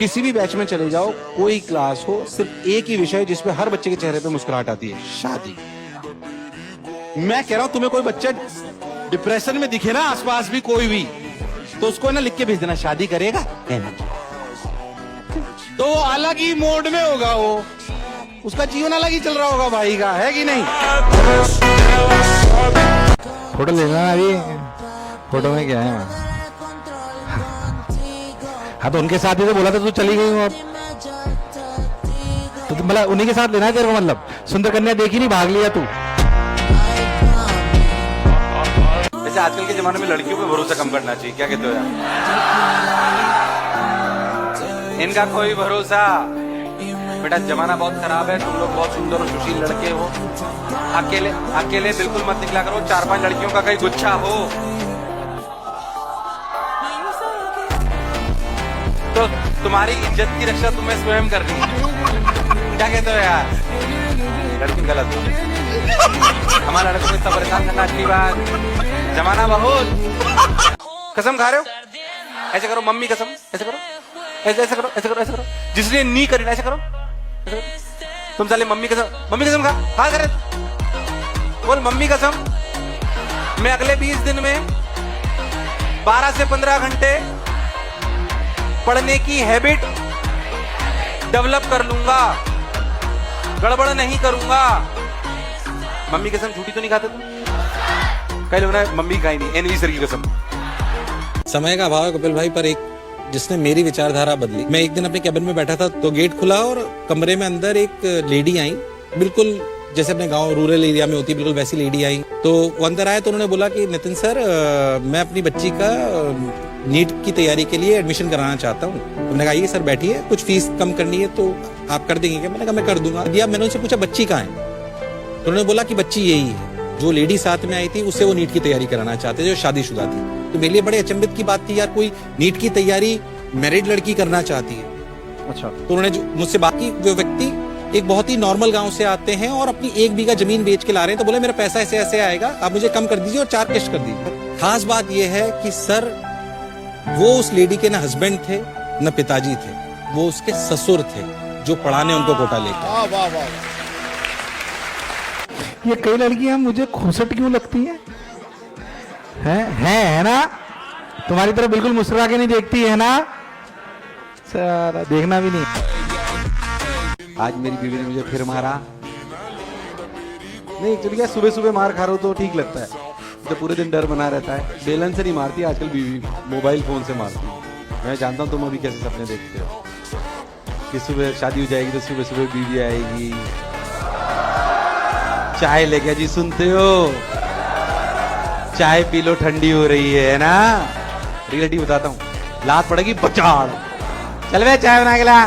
किसी भी बैच में चले जाओ, कोई क्लास हो, सिर्फ एक ही विषय जिसपे हर बच्चे के चेहरे पे मुस्कुराहट आती है, शादी। मैं कह रहा हूं तुम्हें कोई बच्चा डिप्रेशन में दिखे ना आसपास भी कोई भी, तो उसको ना लिख के भेज देना, शादी करेगा तो वो अलग ही मोड में होगा, वो उसका जीवन अलग ही चल रहा होगा भाई का, है कि नहीं। फोटो लेना अभी, फोटो में क्या है। हाँ तो उनके साथ ही तो बोला था, तू चली गई हो अब तो मतलब उन्हीं के साथ लेना है तेरे को, मतलब सुंदर कन्या देखी नहीं भाग लिया तू। वैसे आजकल के जमाने में लड़कियों पे भरोसा कम करना चाहिए, क्या कहते हो यार। इनका कोई भरोसा, बेटा जमाना बहुत खराब है, तुम लोग बहुत सुंदर और सुशील लड़के हो, अकेले अकेले बिल्कुल मत निकला करो, 4-5 लड़कियों का कहीं गुच्छा हो तो तुम्हारी इज्जत की रक्षा तुम्हें स्वयं करनी है, क्या कहते हो यार। लड़की गलत हमारा लड़कों को इतना परेशान करना अच्छी बात, जमाना बहुत। कसम खा रहे हो, ऐसे करो मम्मी कसम, ऐसे करो, ऐसे ऐसे करो, ऐसे करो, ऐसे करो, जिसने नहीं करी ना ऐसे करो, तुम साले मम्मी कसम खा करे, बोल मम्मी कसम, मैं अगले 20 दिन में 12 से 15 घंटे पढ़ने की हैबिट डेवलप कर लूंगा, गड़बड़ नहीं करूंगा। मम्मी कसम, झूठी तो नहीं खाते तुम, कह लो ना मम्मी खाई नहीं, एनवी सर की कसम। समय का अभाव है कपिल भाई, पर एक जिसने मेरी विचारधारा बदली। मैं एक दिन अपने कैबिन में बैठा था तो गेट खुला और कमरे में अंदर एक लेडी आई, बिल्कुल जैसे अपने गांव रूरल एरिया में होती है बिल्कुल वैसी लेडी आई। तो वो अंदर आए तो उन्होंने बोला कि नितिन सर मैं अपनी बच्ची का नीट की तैयारी के लिए एडमिशन कराना चाहता हूँ। तो मैंने कहा ये सर बैठिए, कुछ फीस कम करनी है तो आप कर देंगे क्या। मैंने कहा मैं कर दूंगा। दिया, मैंने उनसे पूछा बच्ची कहाँ है, तो उन्होंने बोला कि बच्ची यही है, जो लेडी साथ में आई थी उससे वो नीट की तैयारी कराना चाहते थे, जो शादीशुदा थी। तो मेरे लिए बड़े अचंभित की बात थी यार, कोई नीट की तैयारी मैरिड लड़की करना चाहती है। अच्छा, तो उन्होंने जो मुझसे बात की, वो व्यक्ति एक बहुत ही नॉर्मल गांव से आते हैं और अपनी 1 बीघा जमीन बेच के ला रहे हैं। तो बोले मेरा पैसा ऐसे ऐसे आएगा, आप मुझे कम कर दीजिए और 4 किश्त कर दीजिए। खास बात यह है कि सर वो उस लेडी के न हस्बैंड थे न पिताजी थे, वो उसके ससुर थे जो पढ़ाने उनको कोटा लेकर। ये कई लड़कियां मुझे खुसट क्यों लगती है ना, तुम्हारी तरफ बिल्कुल मुस्कुरा के नहीं देखती है ना, सारा देखना भी नहीं। आज मेरी बीवी ने मुझे फिर मारा, नहीं चल गया, सुबह सुबह मार खा रहा हूं तो ठीक लगता है, तो पूरे दिन डर बना रहता है। बेलन से नहीं मारती आजकल बीवी, मोबाइल फोन से मारती है। मैं जानता हूं तुम अभी कैसे सपने देखते हो कि सुबह शादी हो जाएगी तो सुबह सुबह बीवी आएगी, चाय लेके जी, सुनते हो, चाय पी लो ठंडी हो रही है ना। रियलिटी बताता हूँ, लात पड़ेगी बचाड़, चल वे चाय बना के ला।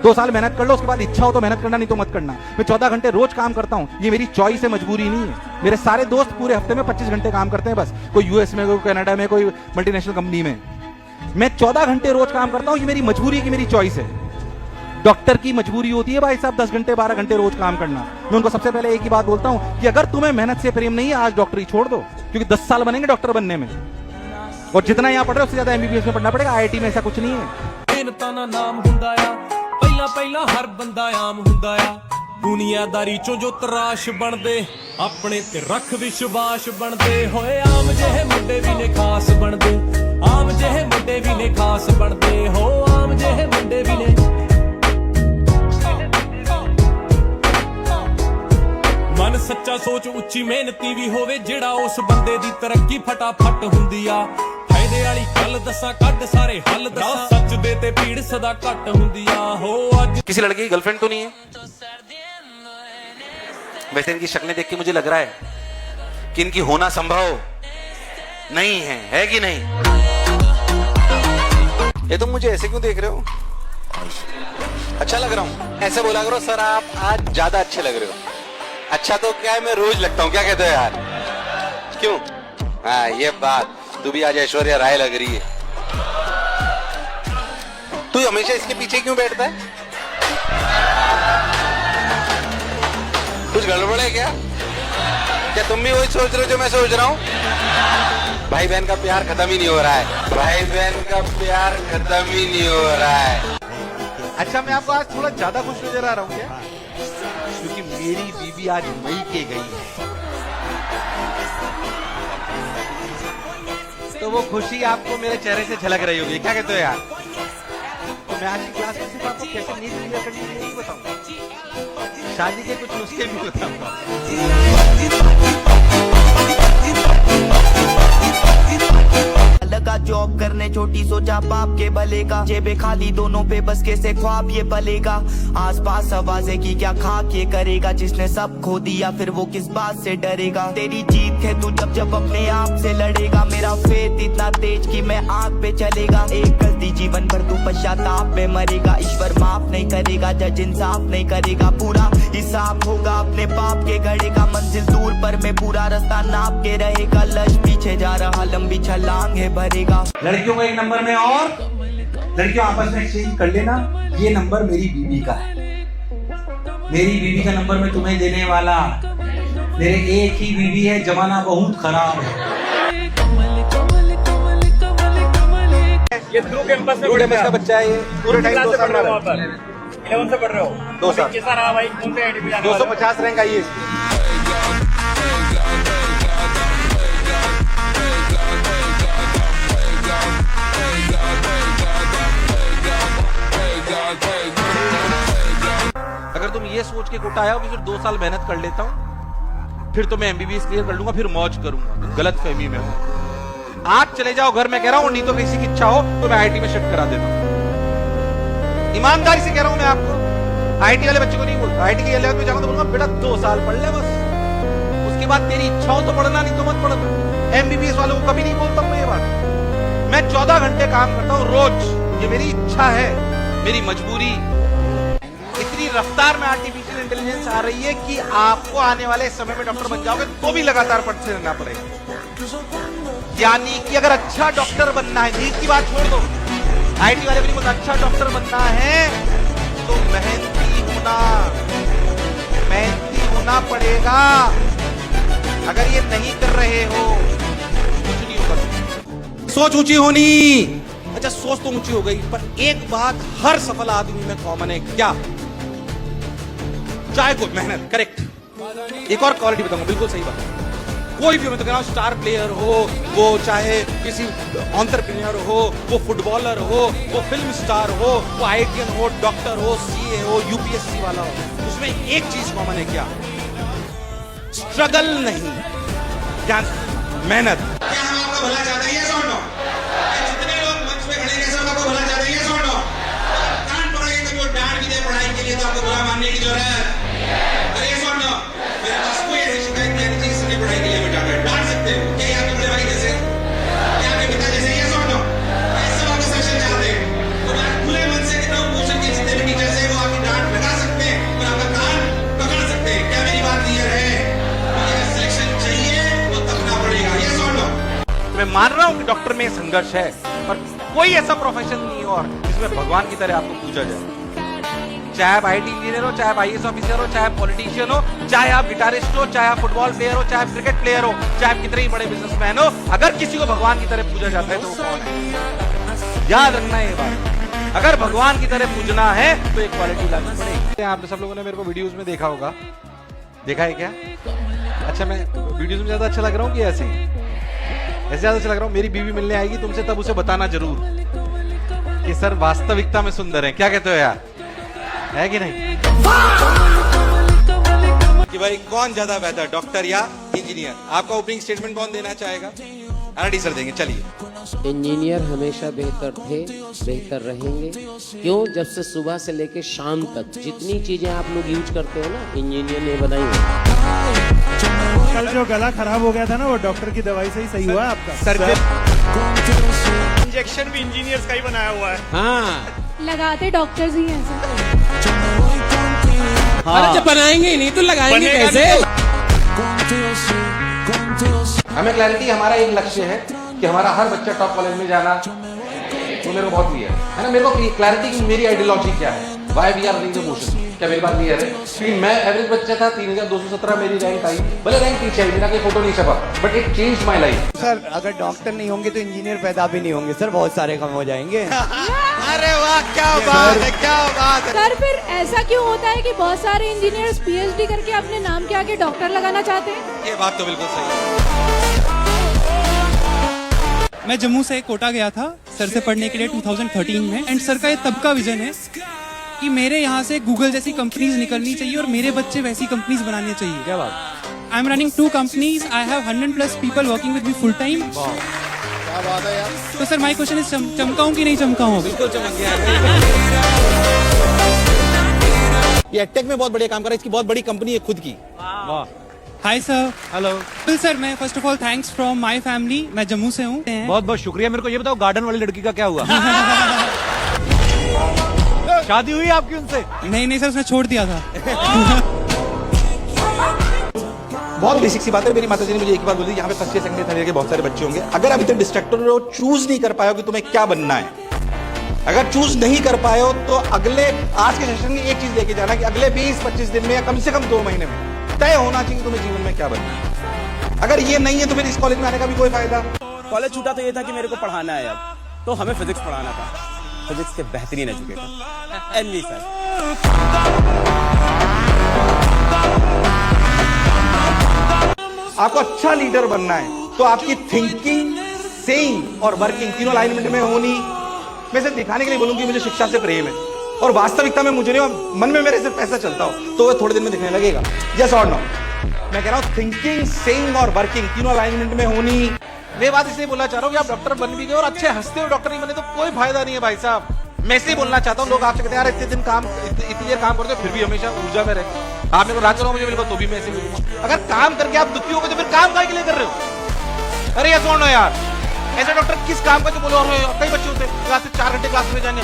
2 साल मेहनत कर लो, उसके बाद इच्छा हो तो मेहनत करना, नहीं तो मत करना। मैं 14 घंटे रोज काम करता हूँ, ये मेरी चॉइस है, मजबूरी नहीं है। मेरे सारे दोस्त पूरे हफ्ते में 25 घंटे काम करते हैं बस, कोई यूएस में, कोई कनाडा में, कोई मल्टीनेशनल कंपनी में। मैं 14 घंटे रोज काम करता हूँ, ये मेरी मजबूरी है कि मेरी चॉइस है। डॉक्टर की मजबूरी होती है भाई साहब 10 घंटे 12 घंटे रोज काम करना। मैं उनको सबसे पहले एक ही बात बोलता हूँ कि अगर तुम्हें मेहनत से प्रेम नहीं है, आज डॉक्टरी छोड़ दो, क्योंकि 10 साल बनेंगे डॉक्टर बनने में, और जितना यहाँ पढ़ रहे हो उससे ज्यादा एमबीबीएस में पढ़ना पड़ेगा। आईआईटी में ऐसा कुछ नहीं है। ਪਹਿਲਾਂ ਹਰ ਬੰਦਾ ਆਮ ਹੁੰਦਾ ਆ, ਦੁਨੀਆਦਾਰੀ ਚੋਂ ਜੋ ਤਰਾਸ਼ ਬਣਦੇ, ਆਪਣੇ ਤੇ ਰੱਖ ਵਿਸ਼ਵਾਸ ਬਣਦੇ ਹੋਏ, ਆਮ ਜਿਹੇ ਮੁੰਡੇ ਵੀ ਨੇ ਖਾਸ ਬਣਦੇ, ਆਮ ਜਿਹੇ ਮੁੰਡੇ ਵੀ ਨੇ ਖਾਸ ਬਣਦੇ ਹੋ, ਆਮ ਜਿਹੇ ਮੁੰਡੇ ਵੀ ਨੇ। ਮਨ ਸੱਚਾ ਸੋਚ ਉੱਚੀ ਮਿਹਨਤੀ ਵੀ ਹੋਵੇ, ਜਿਹੜਾ ਉਸ ਬੰਦੇ ਦੀ ਤਰੱਕੀ ਫਟਾਫਟ ਹੁੰਦੀ ਆ। फायदे वाली गल दसा, कट सारे हल दसा, सच दे ते भीड़ सदा घट हुंदी आ हो। आज किसी लड़के की गर्लफ्रेंड तो नहीं है, वैसे इनकी शक्लें देख के मुझे लग रहा है कि इनकी होना संभव नहीं है कि नहीं। ये तुम मुझे ऐसे क्यों देख रहे हो, अच्छा लग रहा हूं, ऐसे बोला करो सर आप आज ज्यादा अच्छे लग रहे हो। अच्छा तो क्या है, मैं रोज लगता हूं, क्या कहते हो यार, क्यों। हाँ ये बात, तू भी आज ऐश्वर्या राय लग रही है। तू हमेशा इसके पीछे क्यों बैठता है, कुछ गड़बड़ है क्या तुम भी वही सोच रहे हो जो मैं सोच रहा हूँ। भाई बहन का प्यार खत्म ही नहीं हो रहा है, भाई बहन का प्यार खत्म ही नहीं हो रहा है। अच्छा, मैं आपको आज थोड़ा ज्यादा खुश नजर आ रहा हूँ क्या? क्योंकि मेरी बीवी आज मई के गई है, तो वो खुशी आपको मेरे चेहरे से झलक रही होगी। क्या कहते हो यार? तो मैं आज की क्लास में सिर्फ आपको कैसे नींद क्लियर करनी है नहीं बताऊंगा, शादी के कुछ नुस्खे भी बताऊंगा। लगा जॉब करने छोटी, सोचा बाप के भले का, जेबे खाली दोनों पे बस कैसे ख्वाब ये पलेगा। आसपास आवाजें की क्या खाक ये करेगा, जिसने सब खो दिया फिर वो किस बात से डरेगा। तेरी जीत है तू जब जब अपने आप से लड़ेगा, मेरा फेथ इतना तेज कि मैं आग पे चलेगा। एक गलती जीवन भर तू पश्चाताप में मरेगा, ईश्वर माफ नहीं करेगा, जज इंसाफ नहीं करेगा, पूरा हिसाब होगा अपने पाप के घड़े का। मंजिल दूर पर मैं पूरा रास्ता नाप के रहेगा, लश पीछे जा रहा लंबी छलांग है भरेगा। लड़कियों का एक नंबर में, और लड़कियों आपस में एक्सचेंज कर लेना, ये नंबर मेरी बीवी का है, मेरी बीवी का नंबर मैं तुम्हें देने वाला। मेरे एक ही बीवी है, जमाना बहुत खराब है। ये थ्रू कैंपस का बच्चा है, ये पूरे टाइम 2 साल रहा है। 11 से पढ़ रहे हो? 2 साल। कैसा रहा भाई? कौन से आईटी पे जाने वाले हो? 250 रैंक आई है इसकी। अगर तुम ये सोच के कोटा आया हो कि फिर 2 साल मेहनत कर लेता हूं, फिर तो मैं एमबीबीएस क्लियर कर लूंगा, फिर मौज करूंगा, तो गलत फहमी में हो। आज चले जाओ घर, मैं कह रहा हूं, नहीं तो किसी की इच्छा हो तो मैं आईटी में शिफ्ट करा देता हूं। ईमानदारी से कह रहा हूं मैं आपको, आईटी वाले बच्चे को नहीं बोलता, आईटी के लेवल पे जाऊंगा तो बोलूंगा बेटा 2 साल पढ़ ले बस, उसके बाद तेरी इच्छा हो तो पढ़ना, नहीं तो मत पढ़ना। एमबीबीएस वालों को कभी नहीं बोलता हूं मैं ये बात। मैं 14 घंटे काम करता हूं रोज, ये मेरी इच्छा है, मेरी मजबूरी। इतनी रफ्तार में आर्टिफिशियल इंटेलिजेंस आ रही है कि आपको आने वाले समय में डॉक्टर बन जाओगे तो भी लगातार पढ़ते रहना पड़ेगा। यानी कि अगर अच्छा डॉक्टर बनना है, नीट की बात छोड़ दो, आईटी वाले भी बहुत अच्छा डॉक्टर बनना है तो मेहनती होना पड़ेगा। अगर ये नहीं कर रहे हो कुछ नहीं होगा। सोच ऊंची होनी, अच्छा सोच तो ऊंची हो गई, पर एक बात हर सफल आदमी में कॉमन है, क्या? चाहे कोई मेहनत, करेक्ट। एक और क्वालिटी बताऊंगा, बिल्कुल सही बात। कोई भी, मैं तो कह रहा हूं, स्टार प्लेयर हो, वो चाहे किसी एंटरप्रेन्योर हो, वो फुटबॉलर हो, वो फिल्म स्टार हो, वो आईटीएन हो, डॉक्टर हो, सीए हो, यूपीएससी वाला हो, उसमें एक चीज कॉमन है, क्या? स्ट्रगल नहीं, क्या? मेहनत। क्या हम आपका भला चाहते हैं? yes or no? जितने लोग मंच पे खड़े हैं, सब आपको भला चाहते हैं? yes or no? कान पकड़ेंगे तो कोई डांट भी दे पढ़ाई के लिए तो आपको बुरा मानने की जरूरत है? अरे yes or no? मेरे पास कोई ऐसी शिकायत नहीं है जिसने पढ़ाई के लिए मैं डांट सकते हो क्या? आपके बड़े भाई जैसे, क्या आपके पिता जैसे? yes or no? ऐसे वापस सेक्शन जाते हैं तो मैं खुले मन से कहता हूं, मोशन के जितने भी टीचर्स हैं वो आपकी डांट लगा सकते हैं और आपका कान पकड़ सकते हैं। क्या मेरी बात क्लियर है? मुझे सिलेक्शन चाहिए तो तकना पड़ेगा। yes or no? मैं मान रहा हूं कि डॉक्टर में संघर्ष है, पर कोई ऐसा प्रोफेशन नहीं है और जिसमें भगवान की तरह आपको पूजा जाए। चाहे आप आईटी इंजीनियर हो, चाहे आप आईएएस ऑफिसर हो, चाहे आप पॉलिटिशियन हो, चाहे आप गिटारिस्ट हो, चाहे आप फुटबॉल प्लेयर हो, चाहे आप क्रिकेट प्लेयर हो, चाहे आप कितने ही बड़े बिजनेसमैन हो, अगर किसी को भगवान की तरह पूजा जाता है तो वो कौन है? याद रखना है ये बात। अगर भगवान की तरह पूजना है तो एक क्वालिटी लानी पड़ेगी। आपने सब लोगों ने मेरे को वीडियोस में देखा होगा, देखा है क्या? अच्छा, मैं वीडियोस में ज्यादा अच्छा लग रहा हूँ कि ऐसे ज्यादा अच्छा लग रहा हूँ? मेरी बीवी मिलने आएगी तुमसे, तब उसे बताना जरूर कि सर वास्तविकता में सुंदर है। क्या कहते हो यार, है कि नहीं? कि भाई कौन ज्यादा बेहतर, डॉक्टर या इंजीनियर? आपका ओपनिंग स्टेटमेंट कौन देना चाहेगा? आरडी सर देंगे, चलिए। इंजीनियर हमेशा बेहतर थे, बेहतर रहेंगे। क्यों? जब से सुबह से लेके शाम तक जितनी चीजें आप लोग यूज करते हो ना, इंजीनियर ने बनाई है। कल जो गला खराब हो गया था ना, वो डॉक्टर की दवाई से ही सही हुआ आपका। सर इंजेक्शन भी इंजीनियर्स का ही बनाया हुआ है। हाँ, लगाते डॉक्टर्स ही हैं सर। अरे जब बनाएंगे ही नहीं तो लगाएंगे कैसे? हमें क्लैरिटी, हमारा एक लक्ष्य है कि हमारा हर बच्चा टॉप कॉलेज में जाना, तो मेरे को बहुत क्लियर है ना। मेरे को क्लैरिटी की मेरी आइडियोलॉजी क्या है, why we are running the motion. क्या मेरी बात क्लियर है? कि मैं एवरेज बच्चा था, 3217 मेरी रैंक आई, भले रैंक पीछे आई, मेरा कोई फोटो नहीं छपा, but it changed my life. Sir अगर डॉक्टर नहीं होंगे तो इंजीनियर पैदा भी नहीं होंगे सर, बहुत सारे कम हो जाएंगे। अरे वाह, क्या बात है, क्या बात सर फिर ऐसा क्यों होता है कि बहुत सारे इंजीनियर्स पीएचडी करके अपने नाम के आगे डॉक्टर लगाना चाहते हैं? ये बात तो बिल्कुल सही है। मैं जम्मू से कोटा गया था सर से पढ़ने के लिए 2013 में, एंड सर का ये तब का विजन है कि मेरे यहाँ से गूगल जैसी कंपनीज निकलनी चाहिए और मेरे बच्चे वैसी कंपनीज बनानी चाहिए। क्या बात? I am running 2 companies, I have 100+ people working with me full time. क्या बात है यार, तो सर माय क्वेश्चन इज चमकाऊं कि नहीं चमकाऊं? बिल्कुल चमक गया। ये एडटेक में बहुत बढ़िया काम कर रहा है, इसकी बहुत बड़ी कंपनी है खुद की। Hi sir. Hello. Bill sir, मैं first of all thanks from my family, मैं जम्मू से हूँ। बहुत बहुत शुक्रिया। मेरे को ये बताओ, गार्डन वाली लड़की का क्या हुआ? शादी हुई आपकी उनसे? नहीं सर, उसने छोड़ दिया था। बहुत बेसिक सी बात है। मेरी माता जी ने मुझे एक बार बोली, यहाँ पे first year second year third year के बहुत सारे बच्चे होंगे, अगर अभी तक डिस्ट्रैक्टर हो, चूज नहीं कर पाए हो कि तुम्हें क्या बनना है, अगर चूज नहीं कर पाए हो तो अगले आज के सेशन में एक चीज लेके जाना कि अगले 20-25 दिन में या कम से कम 2 महीने में तय होना चाहिए तुम्हें जीवन में क्या बनना है। अगर ये नहीं है तो फिर इस कॉलेज में आने का भी कोई फायदा। कॉलेज छूटा तो ये था कि मेरे को पढ़ाना है, अब तो हमें फिजिक्स पढ़ाना था। फिजिक्स के बेहतरीन एजुकेटर एनवी सर। आपको अच्छा लीडर बनना है तो आपकी थिंकिंग, सेइंग और वर्किंग तीनों अलाइनमेंट में होनी। मैं सिर्फ दिखाने के लिए बोलूंगी मुझे शिक्षा से प्रेम है और वास्तविकता में मुझे नहीं, मन में मेरे सिर्फ पैसा चलता हो तो वो थोड़े दिन में दिखने लगेगा। यस और नो? मैं कह रहा हूँ थिंकिंग, सेइंग और वर्किंग तीनों अलाइनमेंट में होनी। वे बात इसलिए बोलना चाह रहा हूँ कि आप डॉक्टर बन भी गए और अच्छे हंसते हो डॉक्टर नहीं बने तो कोई फायदा नहीं है भाई साहब। मैं इसलिए बोलना चाहता हूँ, लोग आपसे कहते हैं यार इतने दिन काम, इतनी देर काम करते हो फिर भी हमेशा ऊर्जा में रहे। आप मेरे को रात करो मुझे मिलेगा तो भी मैं ऐसे बोलूंगा। अगर काम करके आप दुखी हो गए तो फिर काम काहे के लिए कर रहे हो? अरे ये सुनो यार, ऐसे डॉक्टर किस काम का जो बोलो, कई बच्चे होते हैं क्लास से 4 घंटे क्लास में जाने,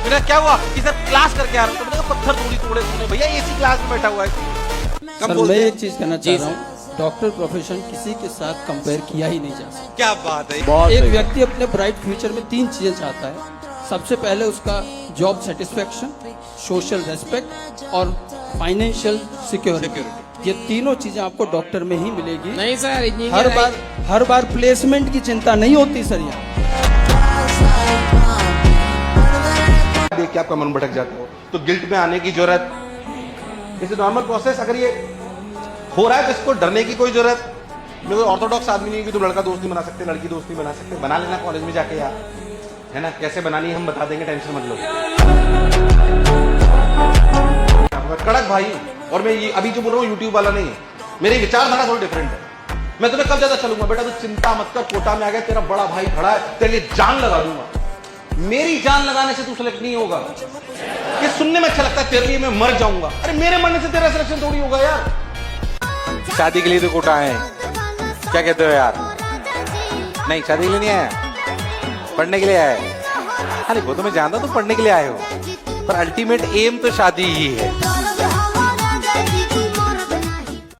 मेरा क्या हुआ कि सर क्लास करके आ रहा हूँ, पत्थर थोड़ी तोड़े तूने भैया, एसी क्लास में बैठा हुआ है। सर मैं एक चीज कहना चाह रहा हूँ, डॉक्टर प्रोफेशन किसी के साथ कंपेयर किया ही नहीं जा सकता। क्या बात है। एक व्यक्ति अपने ब्राइट फ्यूचर में 3 चीजें चाहता है। सबसे पहले उसका जॉब सेटिस्फेक्शन, सोशल रेस्पेक्ट और फाइनेंशियल सिक्योरिटी। ये तीनों चीजें आपको डॉक्टर में ही मिलेगी। नहीं सर, हर बार प्लेसमेंट की चिंता नहीं होती सर। यहाँ देख के आपका मन भटक जाता हो तो गिल्ट में आने की जरूरत, इसे नॉर्मल प्रोसेस। अगर ये हो रहा है तो इसको डरने की कोई जरूरत। मैं कोई ऑर्थोडॉक्स आदमी नहीं कि तुम लड़का दोस्त नहीं बना सकते, लड़की दोस्त नहीं बना सकते। बना लेना कॉलेज में जाके यार, है ना? कैसे बनानी है हम बता देंगे, टेंशन मत लो। कड़क भाई, और मैं ये अभी जो बोल रहा हूँ यूट्यूब वाला नहीं है, मेरी विचारधारा थोड़ी डिफरेंट है। मैं तुम्हें कब ज्यादा चलूंगा बेटा, तो चिंता मत कर, कोटा में आ गया, तेरा बड़ा भाई खड़ा है, तेरे लिए जान लगा दूंगा। मेरी जान लगाने से तू सिलेक्ट नहीं होगा। ये सुनने में अच्छा लगता है, तेरे लिए मैं मर जाऊंगा। अरे मेरे मरने से तेरा सिलेक्शन थोड़ी होगा यार। शादी के लिए तो कोटा है, क्या कहते हो यार? नहीं, शादी के लिए नहीं आया, पढ़ने के लिए आया है। अरे वो तो मैं जानता हूँ तुम पढ़ने के लिए आए हो, पर अल्टीमेट एम तो शादी ही है।